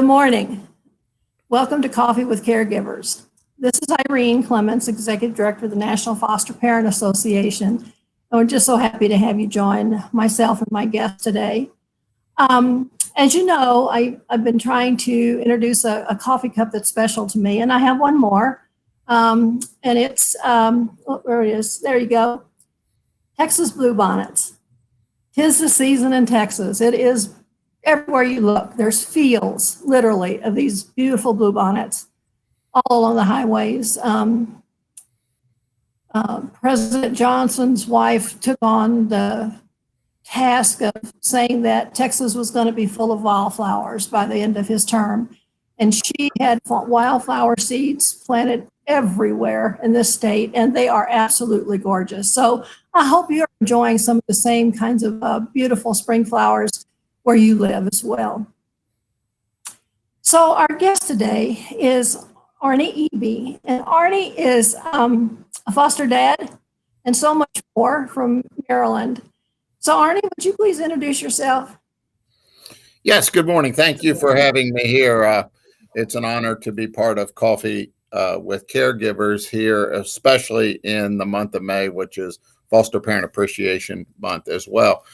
Good morning. Welcome to Coffee with Caregivers. This is Irene Clements, Executive Director of the National Foster Parent Association. And we're just so happy to have you join myself and my guest today. As you know, I've been trying to introduce a coffee cup that's special to me, and I have one more. And it's, there it is. There you go. Texas Bluebonnets. 'Tis the season in Texas. It is everywhere you look. There's fields, literally, of these beautiful bluebonnets all along the highways. President Johnson's wife took on the task of saying that Texas was going to be full of wildflowers by the end of his term. And she had wildflower seeds planted everywhere in this state, and they are absolutely gorgeous. So I hope you're enjoying some of the same kinds of beautiful spring flowers where you live as well. So our guest today is Arnie Eby, and Arnie is a foster dad and so much more from Maryland. So Arnie, would you please introduce yourself? Yes, good morning. Thank you for having me here. It's an honor to be part of Coffee with Caregivers here, especially in the month of May, which is Foster Parent Appreciation Month as well.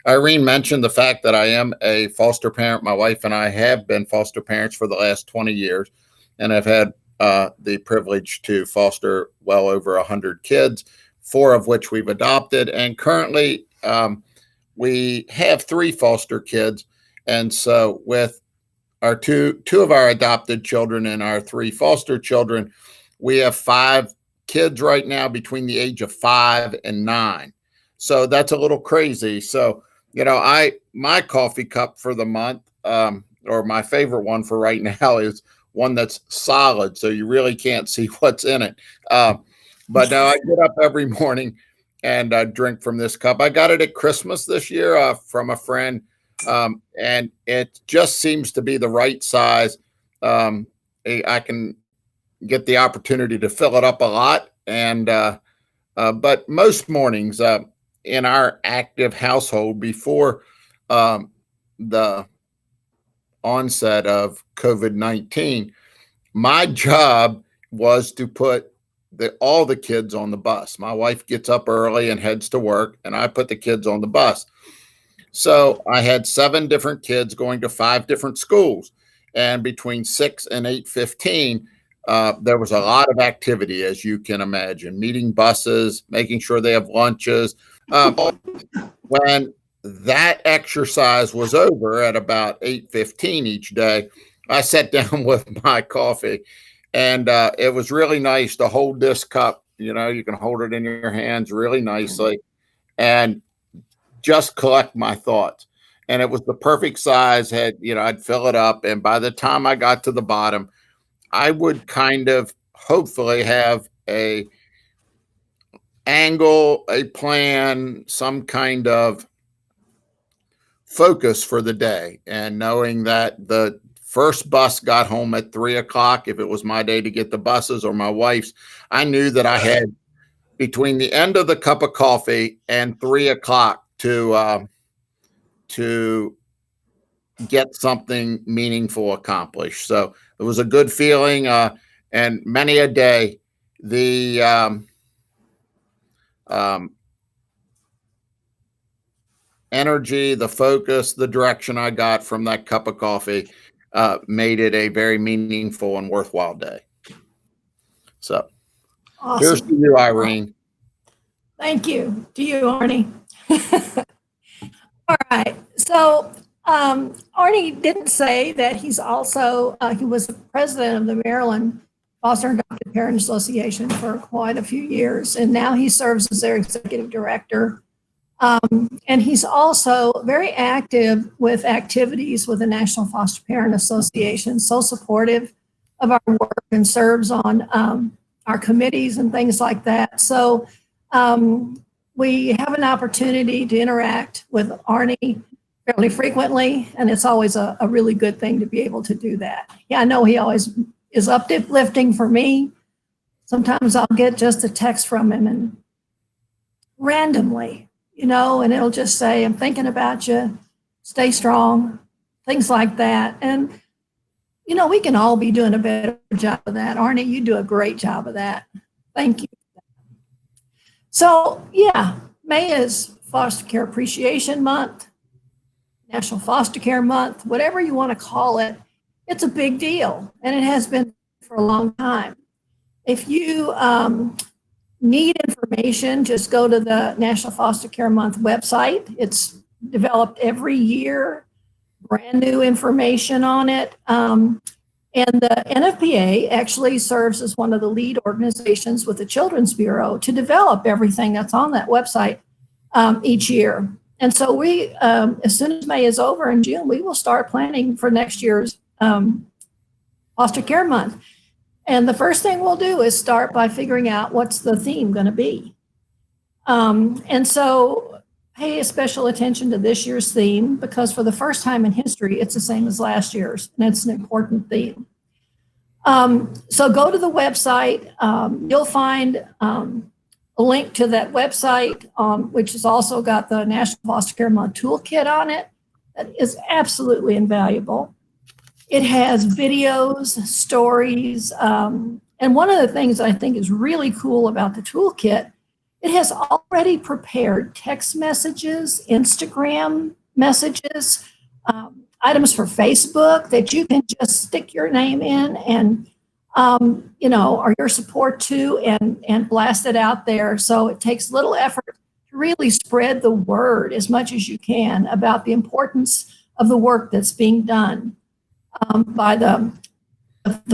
Irene mentioned the fact that I am a foster parent. My wife and I have been foster parents for the last 20 years, and I've had the privilege to foster well over 100 kids, 4 of which we've adopted. And currently, we have 3 foster kids. And so with our two of our adopted children and our 3 foster children, we have 5 kids right now between the age of 5 and 9. So that's a little crazy. So, you know, my coffee cup for the month, or my favorite one for right now, is one that's solid, so you really can't see what's in it. But now I get up every morning and drink from this cup. I got it at Christmas this year from a friend, and it just seems to be the right size. I can get the opportunity to fill it up a lot, and but most mornings in our active household before the onset of COVID-19, my job was to put all the kids on the bus. My wife gets up early and heads to work, and I put the kids on the bus. So I had 7 different kids going to 5 different schools, and between 6 and 8:15, there was a lot of activity, as you can imagine, meeting buses, making sure they have lunches. When that exercise was over at about 8:15 each day, I sat down with my coffee, and it was really nice to hold this cup. You know, you can hold it in your hands really nicely and just collect my thoughts. And it was the perfect size. I'd fill it up, and by the time I got to the bottom, I would kind of hopefully have a angle, a plan, some kind of focus for the day. And knowing that the first bus got home at 3:00, if it was my day to get the buses or my wife's, I knew that I had between the end of the cup of coffee and 3:00 to get something meaningful accomplished. So it was a good feeling, and many a day the energy, the focus, the direction I got from that cup of coffee made it a very meaningful and worthwhile day. So Awesome. Here's to you, Irene. Thank you. To you, Arnie. All right. So Arnie didn't say that he's also, he was the president of the Maryland Foster and Adopted Parent Association for quite a few years, and now he serves as their executive director. And he's also very active with activities with the National Foster Parent Association, so supportive of our work and serves on our committees and things like that. So we have an opportunity to interact with Arnie fairly frequently, and it's always a really good thing to be able to do that. Yeah, I know he always is uplifting for me. Sometimes I'll get just a text from him and randomly, and it'll just say, I'm thinking about you, stay strong, things like that. And We can all be doing a better job of that. Arnie, you do a great job of that. Thank you. So, yeah, May is Foster Care Appreciation Month, National Foster Care Month, whatever you want to call it. It's a big deal, and it has been for a long time. If you need information, just go to the National Foster Care Month website. It's developed every year, brand new information on it. And the NFPA actually serves as one of the lead organizations with the Children's Bureau to develop everything that's on that website each year. And so we, as soon as May is over in June, we will start planning for next year's Foster Care Month. And the first thing we'll do is start by figuring out what's the theme going to be. And so pay special attention to this year's theme, because for the first time in history, it's the same as last year's, and it's an important theme. So go to the website. You'll find a link to that website, which has also got the National Foster Care Month Toolkit on it. That is absolutely invaluable. It has videos, stories, and one of the things that I think is really cool about the toolkit, it has already prepared text messages, Instagram messages, items for Facebook that you can just stick your name in and, or your support to, and blast it out there. So it takes little effort to really spread the word as much as you can about the importance of the work that's being done by the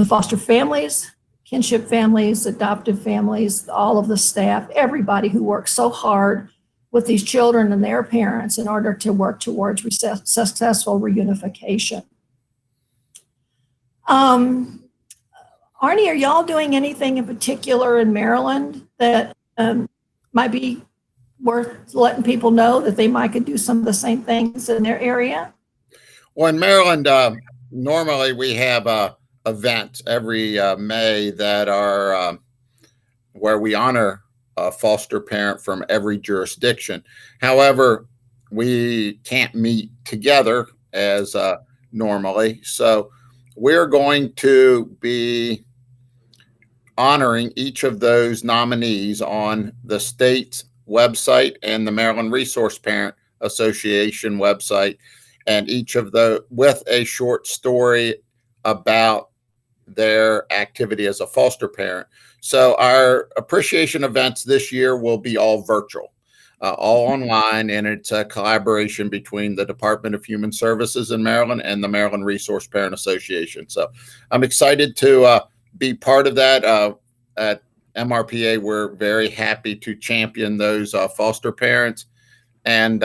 foster families, kinship families, adoptive families, all of the staff, everybody who works so hard with these children and their parents in order to work towards successful reunification. Arnie, are y'all doing anything in particular in Maryland that might be worth letting people know that they might could do some of the same things in their area? Well, in Maryland, normally we have events every May that are where we honor a foster parent from every jurisdiction. However, we can't meet together as normally. So we're going to be honoring each of those nominees on the state's website and the Maryland Resource Parent Association website, and each of the with a short story about their activity as a foster parent. So our appreciation events this year will be all virtual, all online, and it's a collaboration between the Department of Human Services in Maryland and the Maryland Resource Parent Association. So I'm excited to be part of that. At MRPA, we're very happy to champion those foster parents and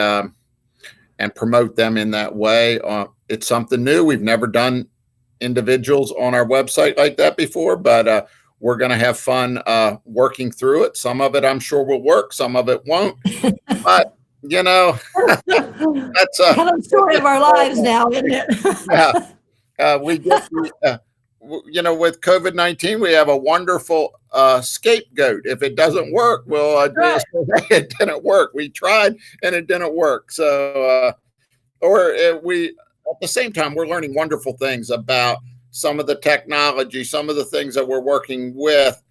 promote them in that way. It's something new. We've never done individuals on our website like that before, but we're going to have fun working through it. Some of it I'm sure will work, some of it won't. But that's kind of the story of our lives now, isn't it? Yeah, we get with COVID-19, we have a wonderful scapegoat. If it doesn't work, well, just say it didn't work. We tried and it didn't work. So, at the same time, we're learning wonderful things about some of the technology, some of the things that we're working with.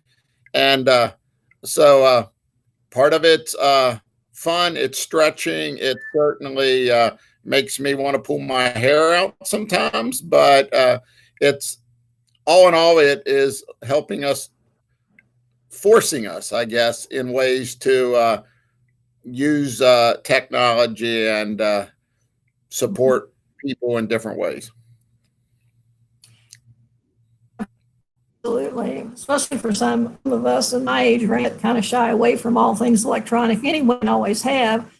And so part of it's fun, it's stretching, it certainly makes me want to pull my hair out sometimes, but it's all in all, it is helping us, forcing us, I guess, in ways to use technology and support people in different ways. Absolutely, especially for some of us in my age range, kind of shy away from all things electronic. Anyone always have.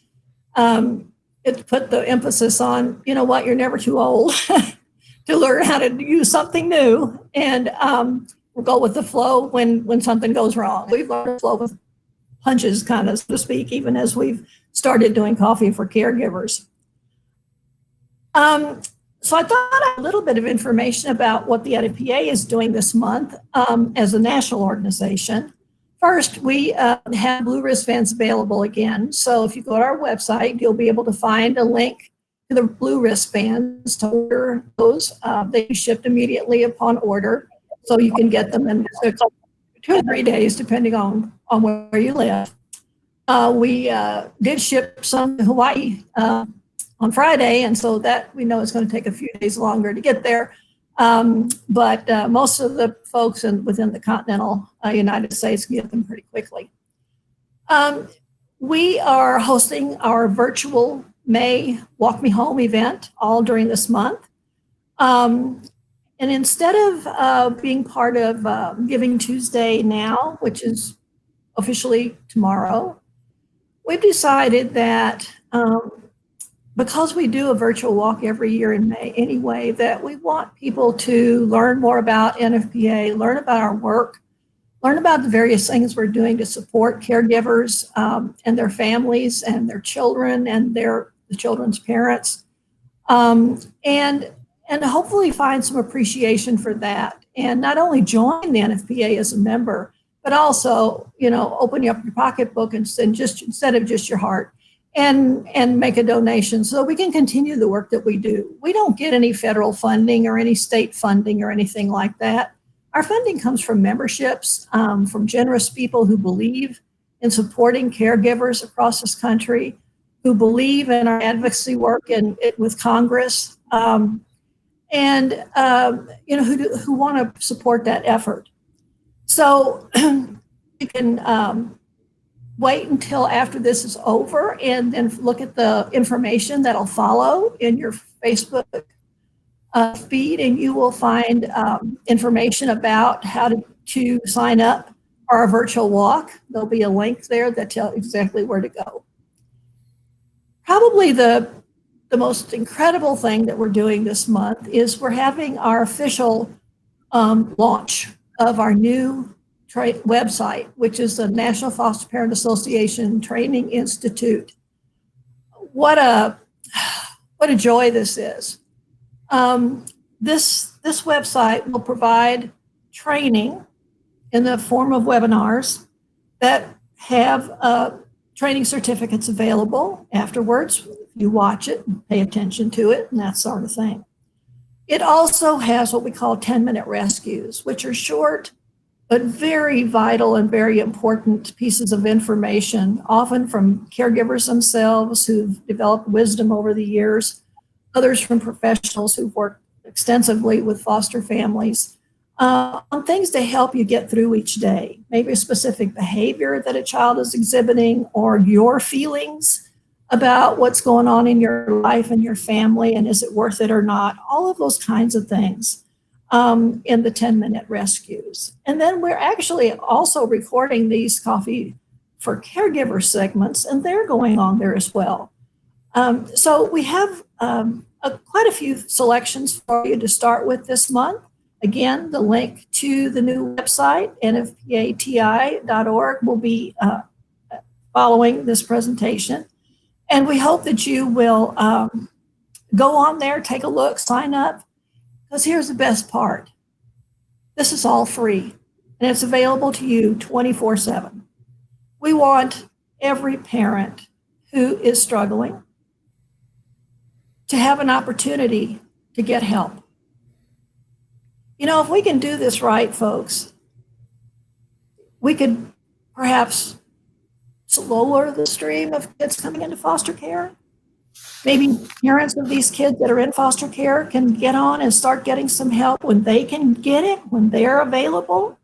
It put the emphasis on, you're never too old to learn how to use something new, and we'll go with the flow when something goes wrong. We've learned to flow with punches, kind of, so to speak, even as we've started doing coffee for caregivers. So I thought a little bit of information about what the NFPA is doing this month as a national organization. First, we have blue wristbands available again. So if you go to our website, you'll be able to find a link the blue wristbands to order those. They shipped immediately upon order, so you can get them in 2 or 3 days, depending on where you live. We did ship some to Hawaii on Friday, and so that we know it's going to take a few days longer to get there. But most of the folks within the continental United States can get them pretty quickly. We are hosting our virtual May Walk Me Home event all during this month. And instead of being part of Giving Tuesday now, which is officially tomorrow, we've decided that because we do a virtual walk every year in May anyway, that we want people to learn more about NFPA, learn about our work, learn about the various things we're doing to support caregivers and their families and their children and the children's parents, and hopefully find some appreciation for that. And not only join the NFPA as a member, but also, open up your pocketbook and just instead of just your heart, and make a donation so we can continue the work that we do. We don't get any federal funding or any state funding or anything like that. Our funding comes from memberships, from generous people who believe in supporting caregivers across this country, who believe in our advocacy work with Congress, and who want to support that effort. So you can wait until after this is over and then look at the information that'll follow in your Facebook feed, and you will find information about how to sign up for our virtual walk. There'll be a link there that tells exactly where to go. Probably the most incredible thing that we're doing this month is we're having our official launch of our new website, which is the National Foster Parent Association Training Institute. What a joy this is. This website will provide training in the form of webinars that have training certificates available afterwards. You watch it and pay attention to it and that sort of thing. It also has what we call 10-minute rescues, which are short but very vital and very important pieces of information, often from caregivers themselves who've developed wisdom over the years, others from professionals who've worked extensively with foster families, on things to help you get through each day, maybe a specific behavior that a child is exhibiting or your feelings about what's going on in your life and your family and is it worth it or not, all of those kinds of things in the 10-minute rescues. And then we're actually also recording these Coffee for Caregiver segments, and they're going on there as well. So we have quite a few selections for you to start with this month. Again, the link to the new website, nfpati.org, will be following this presentation. And we hope that you will go on there, take a look, sign up, because here's the best part. This is all free, and it's available to you 24/7. We want every parent who is struggling to have an opportunity to get help. If we can do this right, folks, we could perhaps lower the stream of kids coming into foster care. Maybe parents of these kids that are in foster care can get on and start getting some help when they can get it, when they're available,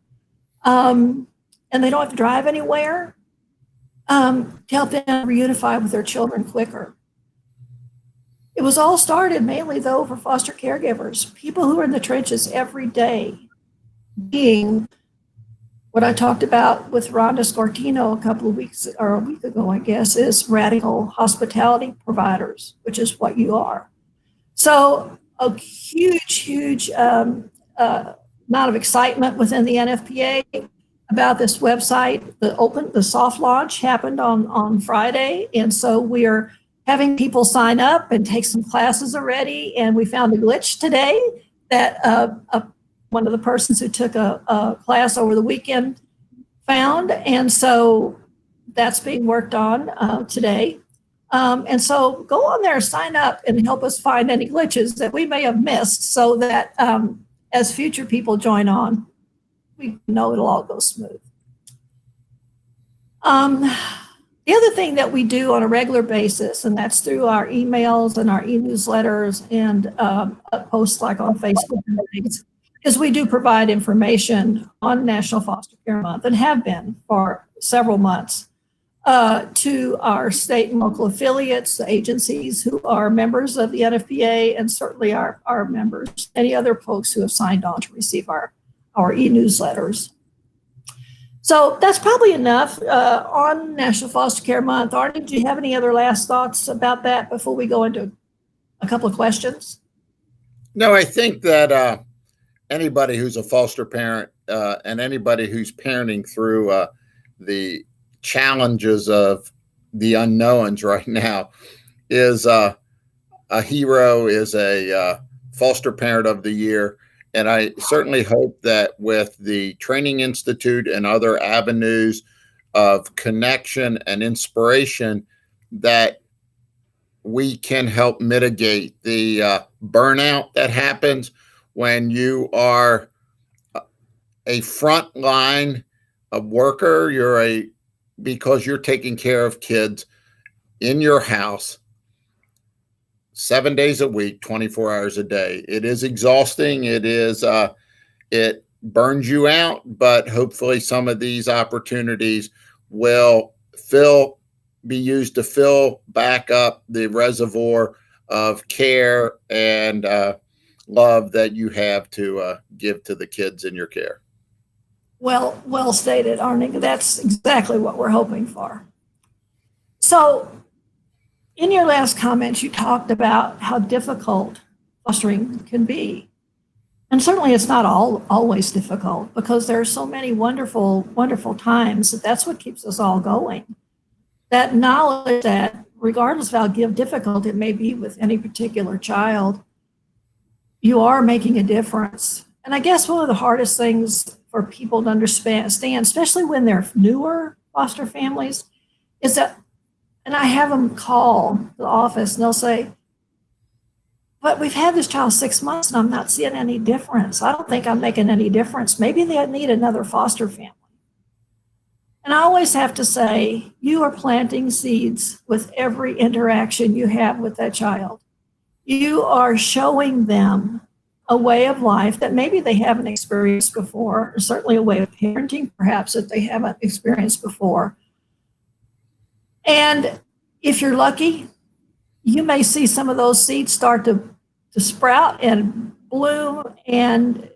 and they don't have to drive anywhere, to help them reunify with their children quicker. It was all started mainly, though, for foster caregivers, people who are in the trenches every day, being what I talked about with Rhonda Scortino a week ago, I guess, is radical hospitality providers, which is what you are. So a huge amount of excitement within the NFPA about this website. The soft launch happened on Friday, and so we are having people sign up and take some classes already. And we found a glitch today that one of the persons who took a class over the weekend found. And so that's being worked on today. And so go on there, sign up, and help us find any glitches that we may have missed so that as future people join on, we know it'll all go smooth. The other thing that we do on a regular basis, and that's through our emails and our e-newsletters and posts like on Facebook and things, is we do provide information on National Foster Care Month and have been for several months to our state and local affiliates, the agencies who are members of the NFPA, and certainly our members, any other folks who have signed on to receive our e-newsletters. So that's probably enough on National Foster Care Month. Arnie, do you have any other last thoughts about that before we go into a couple of questions? No, I think that anybody who's a foster parent and anybody who's parenting through the challenges of the unknowns right now is a hero, is a foster parent of the year. And I certainly hope that with the Training Institute and other avenues of connection and inspiration, that we can help mitigate the burnout that happens when you are a frontline worker. Because you're taking care of kids in your house 7 days a week, 24 hours a day. It is exhausting. It burns you out, but hopefully some of these opportunities will be used to fill back up the reservoir of care and love that you have to give to the kids in your care. Well stated, Arnie. That's exactly what we're hoping for. So in your last comments, you talked about how difficult fostering can be. And certainly it's not always difficult, because there are so many wonderful, wonderful times that's what keeps us all going. That knowledge that regardless of how difficult it may be with any particular child, you are making a difference. And I guess one of the hardest things for people to understand, especially when they're newer foster families, is that, and I have them call the office and they'll say, but we've had this child 6 months and I'm not seeing any difference. I don't think I'm making any difference. Maybe they need another foster family. And I always have to say, you are planting seeds with every interaction you have with that child. You are showing them a way of life that maybe they haven't experienced before, or certainly a way of parenting, perhaps, that they haven't experienced before. And if you're lucky, you may see some of those seeds start to sprout and bloom and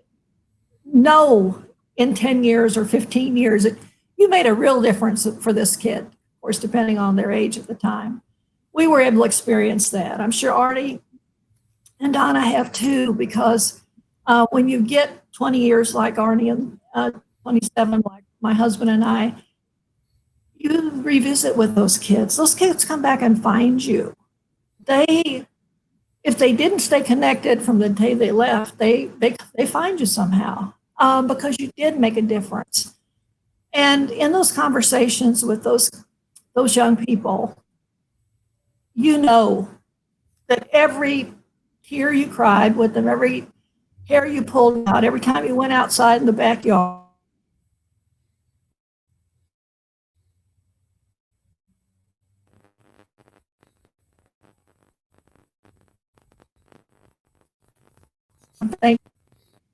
know in 10 years or 15 years that you made a real difference for this kid, of course, depending on their age at the time. We were able to experience that. I'm sure Arnie and Donna have too, because when you get 20 years like Arnie and 27 like my husband and I, you revisit with those kids. Those kids come back and find you. If they didn't stay connected from the day they left, they find you somehow because you did make a difference. And in those conversations with those young people, you know that every tear you cried with them, every hair you pulled out, every time you went outside in the backyard,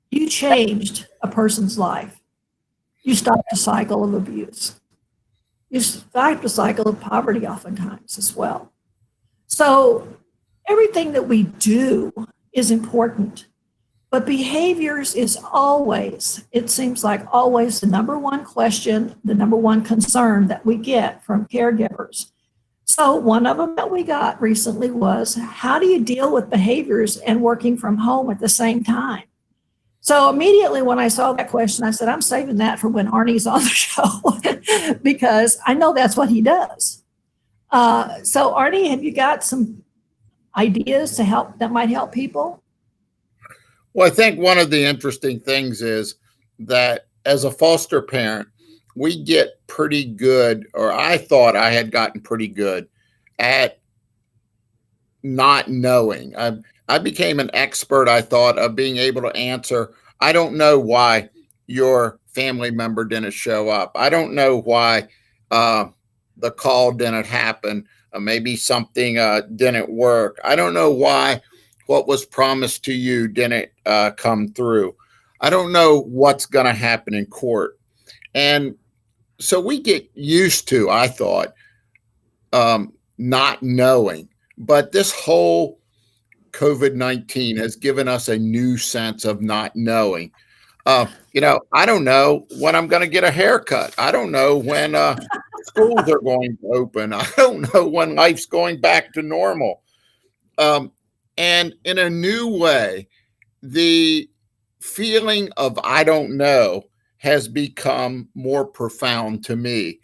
you changed a person's life. You stopped a cycle of abuse. You stopped a cycle of poverty oftentimes as well. So everything that we do is important, but behaviors is always, it seems like always the number one question, the number one concern that we get from caregivers. So one of them that we got recently was, how do you deal with behaviors and working from home at the same time? So immediately when I saw that question, I said, I'm saving that for when Arnie's on the show because I know that's what he does. So Arnie, have you got some ideas to help that might help people? Well, I think one of the interesting things is that as a foster parent, we get pretty good, or I thought I had gotten pretty good at not knowing. I became an expert, I thought, of being able to answer. I don't know why your family member didn't show up. I don't know why the call didn't happen. Maybe something didn't work. I don't know why what was promised to you didn't come through. I don't know what's going to happen in court. And so we get used to, I thought, not knowing. But this whole COVID-19 has given us a new sense of not knowing. I don't know when I'm going to get a haircut. I don't know when schools are going to open. I don't know when life's going back to normal. And in a new way, the feeling of I don't know has become more profound to me.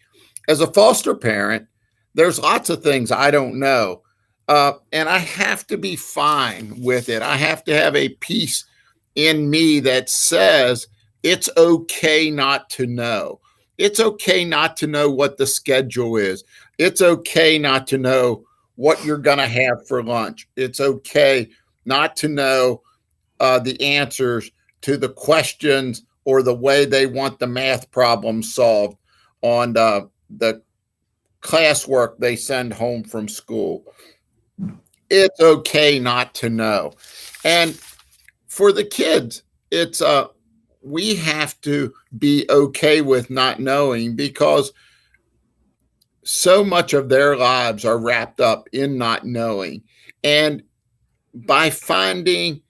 As a foster parent, there's lots of things I don't know. And I have to be fine with it. I have to have a peace in me that says it's okay not to know. It's okay not to know what the schedule is. It's okay not to know what you're going to have for lunch. It's okay not to know the answers to the questions or the way they want the math problem solved on the classwork they send home from school. It's okay not to know. And for the kids, it's we have to be okay with not knowing, because so much of their lives are wrapped up in not knowing. And by finding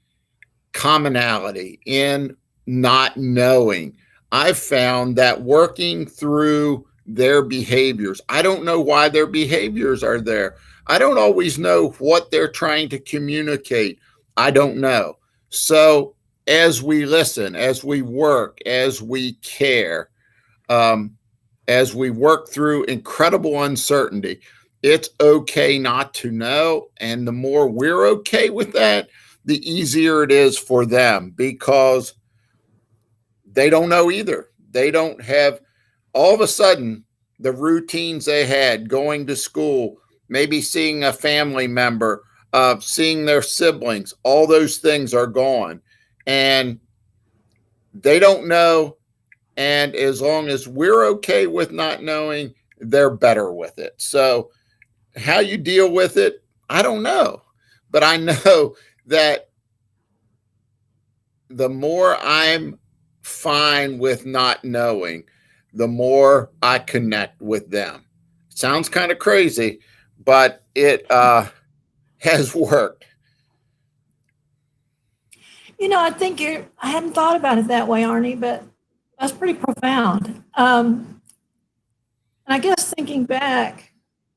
commonality in not knowing, I've found that working through their behaviors, I don't know why their behaviors are there. I don't always know what they're trying to communicate. I don't know. So as we listen, as we work, as we care, as we work through incredible uncertainty, it's okay not to know. And the more we're okay with that, the easier it is for them, because they don't know either. They don't have, all of a sudden, the routines they had going to school, maybe seeing a family member, seeing their siblings, all those things are gone. And they don't know. And as long as we're okay with not knowing, they're better with it. So how you deal with it, I don't know. But I know that the more I'm fine with not knowing, the more I connect with them. Sounds kind of crazy, but it has worked. I think I hadn't thought about it that way, Arnie, but that's pretty profound. And I guess thinking back,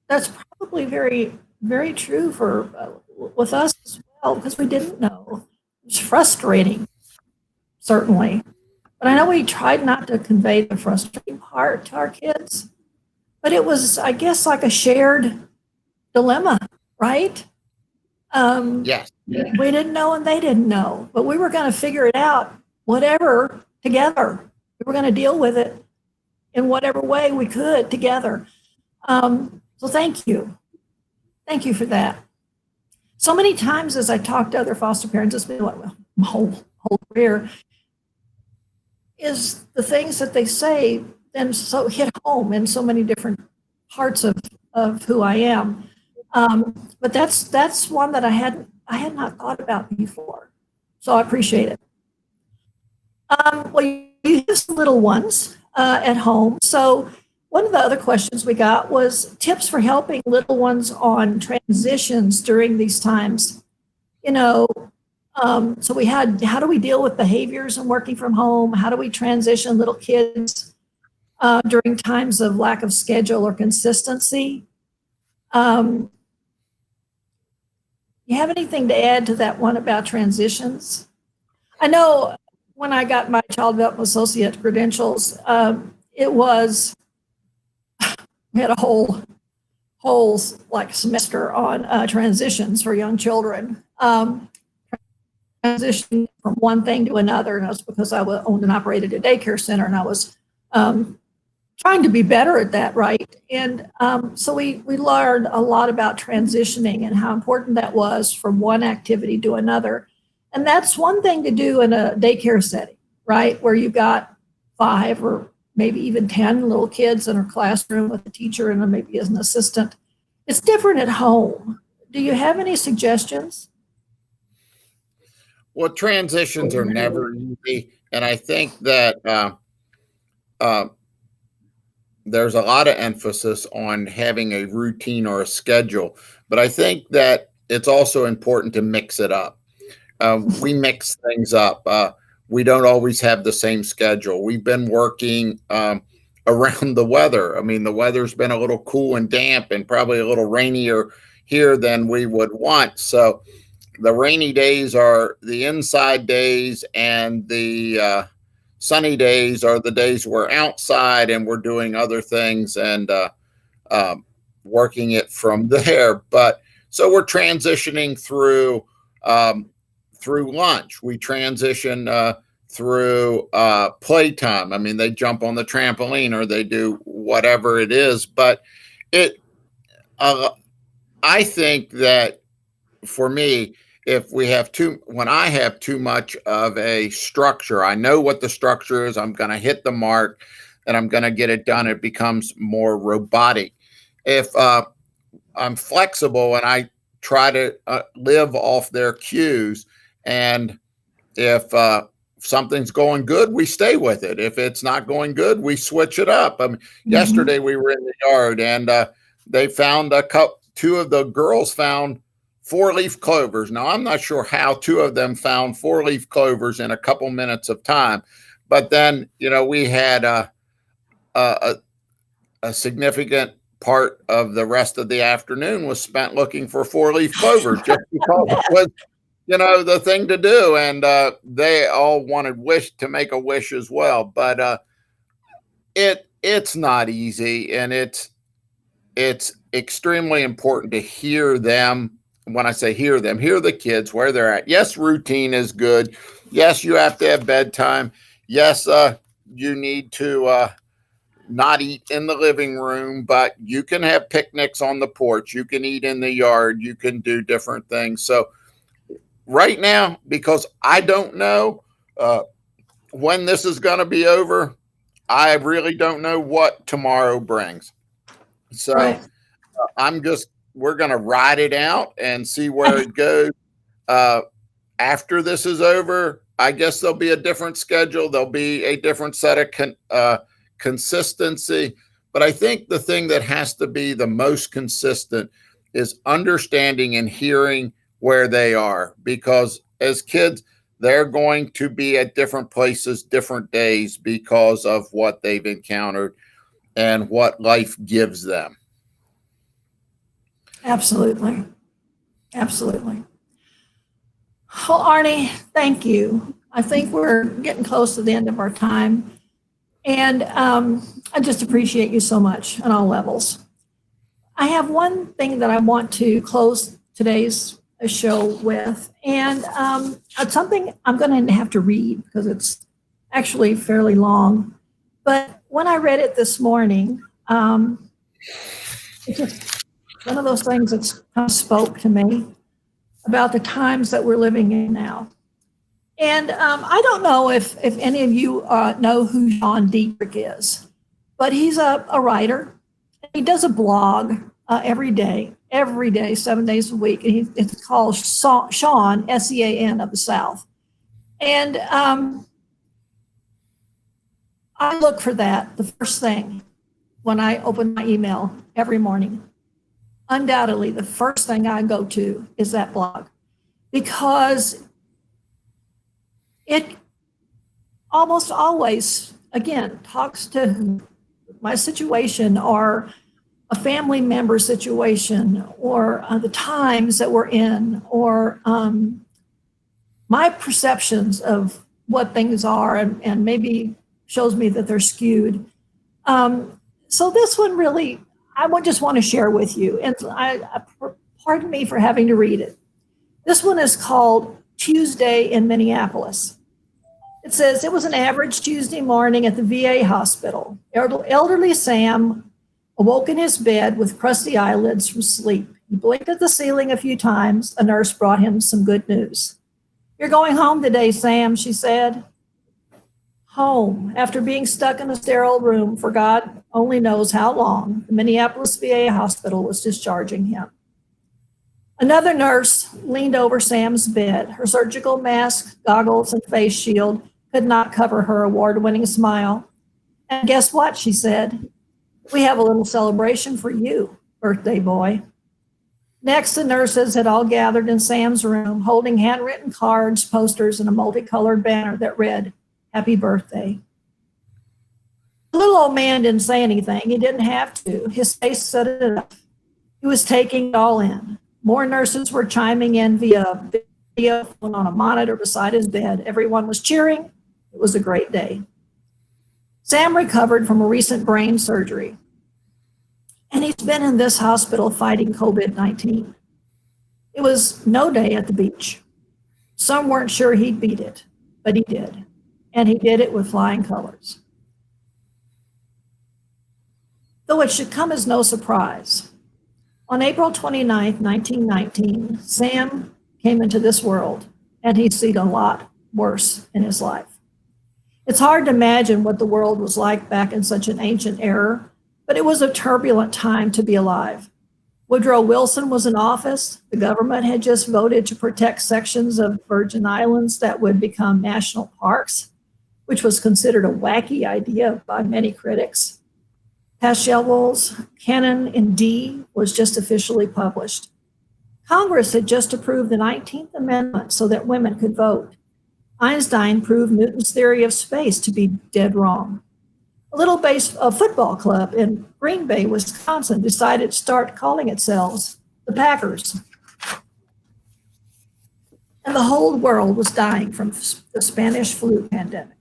that's probably very, very true for with us as well, because we didn't know. It's frustrating, certainly. But I know we tried not to convey the frustrating part to our kids. But it was, I guess, like a shared dilemma, right? Yes. We didn't know and they didn't know, but we were going to figure it out, whatever, together. We were going to deal with it in whatever way we could together. So thank you. Thank you for that. So many times as I talk to other foster parents, it's been like my whole career, is the things that they say then so hit home in so many different parts of who I am. But that's one that I had not thought about before. So I appreciate it. Well, you have some little ones at home. So one of the other questions we got was tips for helping little ones on transitions during these times. So we had, how do we deal with behaviors and working from home? How do we transition little kids during times of lack of schedule or consistency? You have anything to add to that one about transitions? I know when I got my child development associate credentials, it was, we had a whole like semester on transitions for young children. Transition from one thing to another, and that's because I owned and operated a daycare center, and I was trying to be better at that, right? And so we learned a lot about transitioning and how important that was from one activity to another. And that's one thing to do in a daycare setting, right? Where you've got 5 or maybe even 10 little kids in a classroom with a teacher and maybe as an assistant. It's different at home. Do you have any suggestions? Well, transitions are never easy. And I think that there's a lot of emphasis on having a routine or a schedule. But I think that it's also important to mix it up. We mix things up. We don't always have the same schedule. We've been working around the weather. I mean, the weather's been a little cool and damp and probably a little rainier here than we would want. So the rainy days are the inside days, and the sunny days are the days we're outside and we're doing other things and working it from there. But so we're transitioning through lunch. We transition through playtime. I mean, they jump on the trampoline or they do whatever it is. But I think that for me, when I have too much of a structure, I know what the structure is. I'm going to hit the mark and I'm going to get it done. It becomes more robotic. If I'm flexible and I try to live off their cues, and if something's going good, we stay with it. If it's not going good, we switch it up. Yesterday we were in the yard and they found two of the girls found 4-leaf clovers. Now, I'm not sure how 2 of them found 4-leaf clovers in a couple minutes of time, but then, we had a significant part of the rest of the afternoon was spent looking for 4-leaf clovers just because it was, the thing to do. And they all wanted to make a wish as well. But it's not easy, and it's extremely important to hear them. When I say hear them, hear the kids where they're at. Yes, routine is good. Yes, you have to have bedtime. Yes, you need to not eat in the living room, but you can have picnics on the porch. You can eat in the yard. You can do different things. So right now, because I don't know when this is going to be over, I really don't know what tomorrow brings. So Right. we're going to ride it out and see where it goes. After this is over, I guess there'll be a different schedule. There'll be a different set of consistency. But I think the thing that has to be the most consistent is understanding and hearing where they are. Because as kids, they're going to be at different places, different days because of what they've encountered and what life gives them. Absolutely. Absolutely. Well, Arnie, thank you. I think we're getting close to the end of our time. And I just appreciate you so much on all levels. I have one thing that I want to close today's show with. And it's something I'm going to have to read because it's actually fairly long. But when I read it this morning, it's just one of those things that's kind of spoke to me about the times that we're living in now. And I don't know if any of you know who John Dietrich is, but he's a writer. He does a blog every day, 7 days a week. And it's called Sean, S-E-A-N, of the South. And I look for that the first thing when I open my email every morning. Undoubtedly, the first thing I go to is that blog, because it almost always, again, talks to my situation or a family member situation or the times that we're in or my perceptions of what things are and maybe shows me that they're skewed. So this one really, I just want to share with you, and pardon me for having to read it. This one is called Tuesday in Minneapolis. It says, it was an average Tuesday morning at the VA hospital. Elderly Sam awoke in his bed with crusty eyelids from sleep. He blinked at the ceiling a few times. A nurse brought him some good news. "You're going home today, Sam," she said. Home, after being stuck in a sterile room for God only knows how long, the Minneapolis VA hospital was discharging him. Another nurse leaned over Sam's bed. Her surgical mask, goggles, and face shield could not cover her award-winning smile. "And guess what?" she said. "We have a little celebration for you, birthday boy." Next, the nurses had all gathered in Sam's room, holding handwritten cards, posters, and a multicolored banner that read, "Happy birthday." The little old man didn't say anything. He didn't have to. His face said it enough. He was taking it all in. More nurses were chiming in via video phone on a monitor beside his bed. Everyone was cheering. It was a great day. Sam recovered from a recent brain surgery, and he's been in this hospital fighting COVID-19. It was no day at the beach. Some weren't sure he'd beat it, but he did. And he did it with flying colors. Though it should come as no surprise, on April 29, 1919, Sam came into this world, and he's seen a lot worse in his life. It's hard to imagine what the world was like back in such an ancient era, but it was a turbulent time to be alive. Woodrow Wilson was in office. The government had just voted to protect sections of Virgin Islands that would become national parks, which was considered a wacky idea by many critics. Paschal's Canon in D was just officially published. Congress had just approved the 19th Amendment so that women could vote. Einstein proved Newton's theory of space to be dead wrong. A football club in Green Bay, Wisconsin, decided to start calling itself the Packers. And the whole world was dying from the Spanish flu pandemic.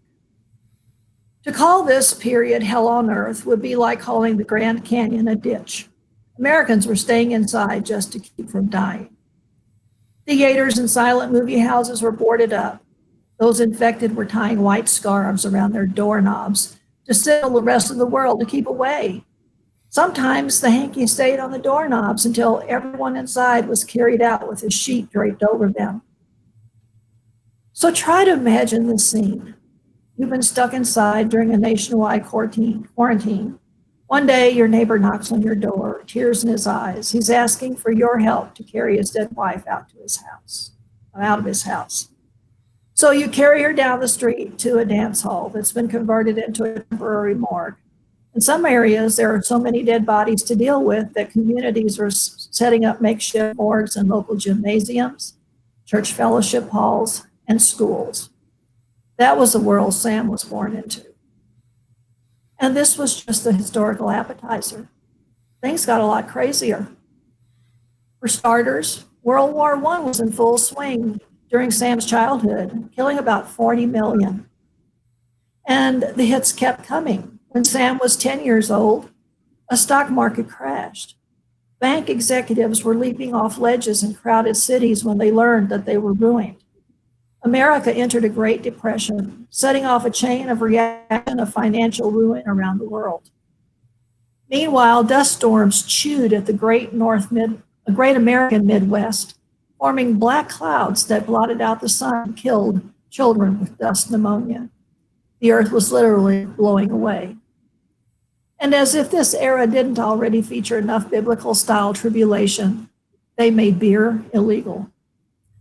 To call this period hell on earth would be like calling the Grand Canyon a ditch. Americans were staying inside just to keep from dying. Theaters and silent movie houses were boarded up. Those infected were tying white scarves around their doorknobs to signal the rest of the world to keep away. Sometimes the hanky stayed on the doorknobs until everyone inside was carried out with a sheet draped over them. So try to imagine this scene. You've been stuck inside during a nationwide quarantine. One day, your neighbor knocks on your door, tears in his eyes. He's asking for your help to carry his dead wife out of his house. So you carry her down the street to a dance hall that's been converted into a temporary morgue. In some areas, there are so many dead bodies to deal with that communities are setting up makeshift morgues in local gymnasiums, church fellowship halls, and schools. That was the world Sam was born into. And this was just the historical appetizer. Things got a lot crazier. For starters, World War I was in full swing during Sam's childhood, killing about 40 million. And the hits kept coming. When Sam was 10 years old, a stock market crashed. Bank executives were leaping off ledges in crowded cities when they learned that they were ruined. America entered a Great Depression, setting off a chain of reaction of financial ruin around the world. Meanwhile, dust storms chewed at the great American Midwest, forming black clouds that blotted out the sun and killed children with dust pneumonia. The earth was literally blowing away. And as if this era didn't already feature enough biblical-style tribulation, they made beer illegal.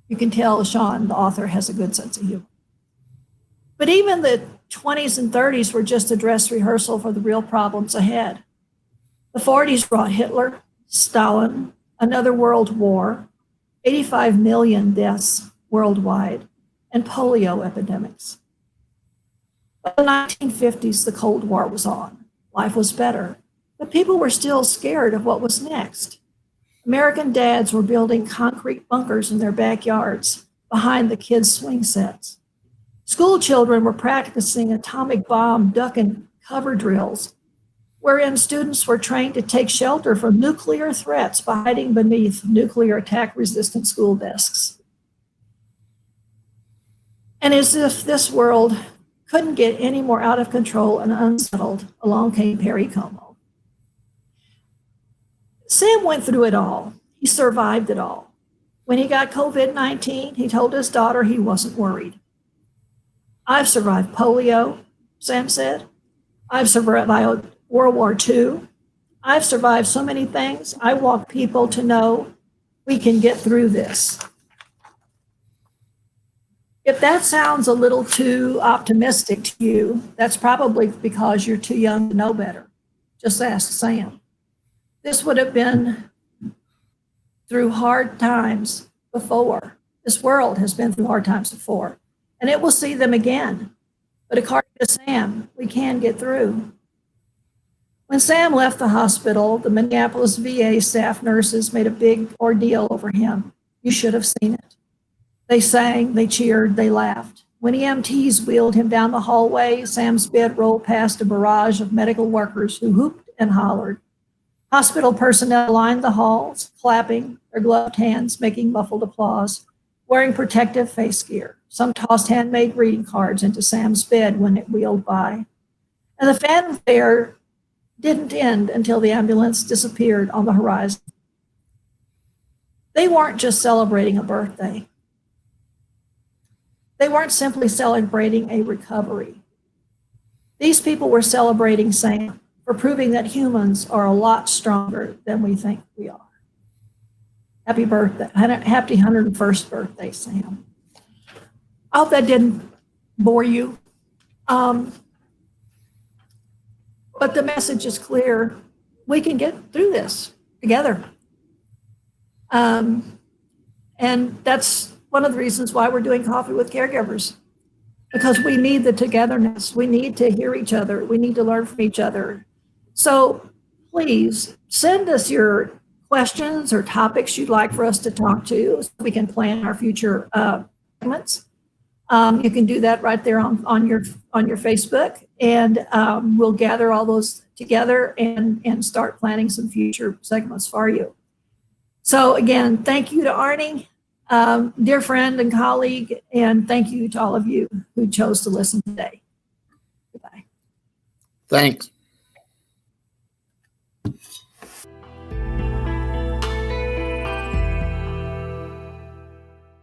You can tell Sean, the author, has a good sense of humor. But even the 20s and 30s were just a dress rehearsal for the real problems ahead. The 40s brought Hitler, Stalin, another world war, 85 million deaths worldwide, and polio epidemics. By the 1950s, the Cold War was on. Life was better, but people were still scared of what was next. American dads were building concrete bunkers in their backyards behind the kids' swing sets. School children were practicing atomic bomb duck and cover drills, wherein students were trained to take shelter from nuclear threats by hiding beneath nuclear attack-resistant school desks. And as if this world couldn't get any more out of control and unsettled, along came Perry Como. Sam went through it all. He survived it all. When he got COVID-19, he told his daughter he wasn't worried. I've survived polio, Sam said. I've survived World War II. I've survived so many things. I want people to know we can get through this. If that sounds a little too optimistic to you, that's probably because you're too young to know better. Just ask Sam. This would have been through hard times before. This world has been through hard times before, and it will see them again. But according to Sam, we can get through. When Sam left the hospital, the Minneapolis VA staff nurses made a big ordeal over him. You should have seen it. They sang, they cheered, they laughed. When EMTs wheeled him down the hallway, Sam's bed rolled past a barrage of medical workers who whooped and hollered. Hospital personnel lined the halls, clapping, their gloved hands making muffled applause, wearing protective face gear. Some tossed handmade greeting cards into Sam's bed when it wheeled by. And the fanfare didn't end until the ambulance disappeared on the horizon. They weren't just celebrating a birthday. They weren't simply celebrating a recovery. These people were celebrating Sam for proving that humans are a lot stronger than we think we are. Happy birthday. Happy 101st birthday, Sam. I hope that didn't bore you. But the message is clear. We can get through this together. And that's one of the reasons why we're doing Coffee with Caregivers, because we need the togetherness. We need to hear each other. We need to learn from each other. So please send us your questions or topics you'd like for us to talk to so we can plan our future segments. You can do that right there on your Facebook, and we'll gather all those together and start planning some future segments for you. So again, thank you to Arnie, dear friend and colleague, and thank you to all of you who chose to listen today. Goodbye. Thanks.